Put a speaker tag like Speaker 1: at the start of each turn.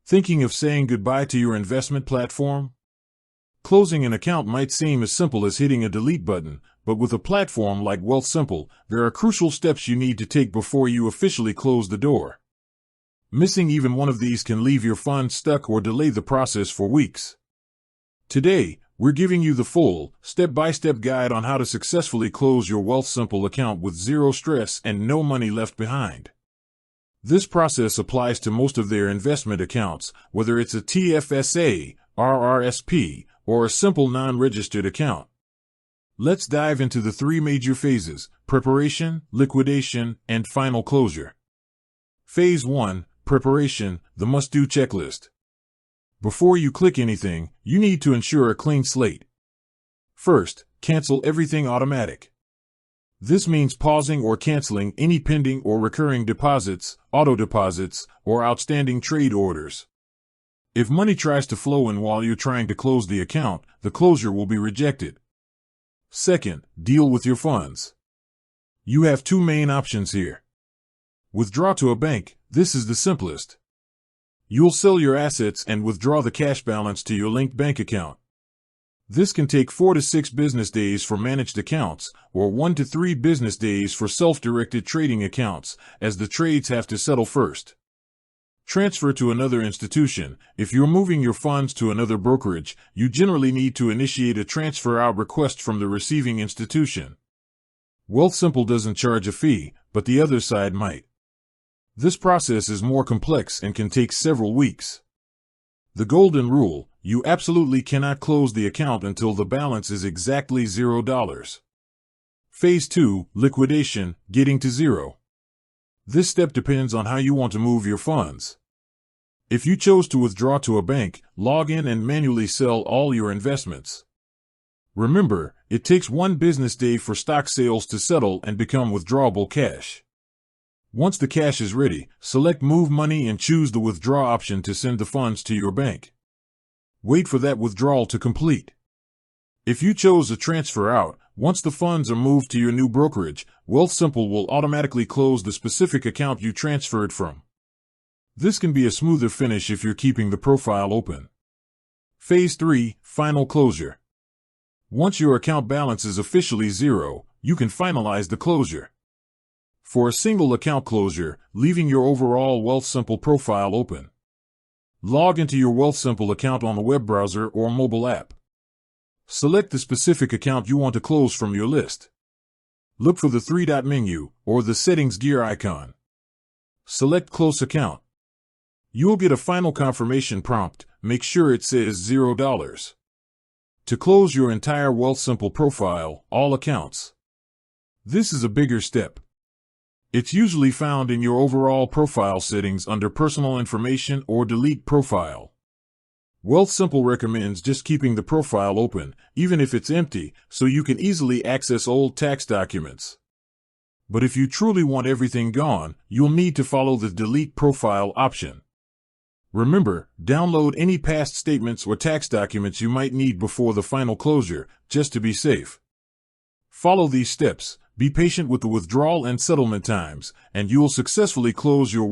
Speaker 1: Thinking of saying goodbye to your investment platform? Closing an account might seem as simple as hitting a delete button, but with a platform like Wealthsimple, there are crucial steps you need to take before you officially close the door. Missing even one of these can leave your funds stuck or delay the process for weeks. Today, we're giving you the full, step-by-step guide on how to successfully close your Wealthsimple account with zero stress and no money left behind. This process applies to most of their investment accounts, whether it's a TFSA, RRSP, or a simple non-registered account. Let's dive into the three major phases: preparation, liquidation, and final closure. Phase 1, preparation, the must-do checklist. Before you click anything, you need to ensure a clean slate. First, cancel everything automatic. This means pausing or canceling any pending or recurring deposits, auto deposits, or outstanding trade orders. If money tries to flow in while you're trying to close the account, the closure will be rejected. Second, deal with your funds. You have two main options here. Withdraw to a bank. This is the simplest. You'll sell your assets and withdraw the cash balance to your linked bank account. This can take 4 to 6 business days for managed accounts, or 1 to 3 business days for self-directed trading accounts, as the trades have to settle first. Transfer to another institution. If you're moving your funds to another brokerage, you generally need to initiate a transfer out request from the receiving institution. Wealthsimple doesn't charge a fee, but the other side might. This process is more complex and can take several weeks. The golden rule: you absolutely cannot close the account until the balance is exactly $0. Phase 2, liquidation, getting to zero. This step depends on how you want to move your funds. If you chose to withdraw to a bank, log in and manually sell all your investments. Remember, it takes 1 business day for stock sales to settle and become withdrawable cash. Once the cash is ready, select Move Money and choose the withdraw option to send the funds to your bank. Wait for that withdrawal to complete. If you chose a transfer out, once the funds are moved to your new brokerage, Wealthsimple will automatically close the specific account you transferred from. This can be a smoother finish if you're keeping the profile open. Phase 3, final closure. Once your account balance is officially zero, you can finalize the closure. For a single account closure, leaving your overall Wealthsimple profile open. Log into your Wealthsimple account on a web browser or mobile app. Select the specific account you want to close from your list. Look for the 3-dot menu or the settings gear icon. Select Close Account. You'll get a final confirmation prompt. Make sure it says $0. To close your entire Wealthsimple profile, all accounts. This is a bigger step. It's usually found in your overall profile settings under Personal Information or Delete Profile. Wealthsimple recommends just keeping the profile open, even if it's empty, so you can easily access old tax documents. But if you truly want everything gone, you'll need to follow the Delete Profile option. Remember, download any past statements or tax documents you might need before the final closure, just to be safe. Follow these steps. Be patient with the withdrawal and settlement times, and you will successfully close your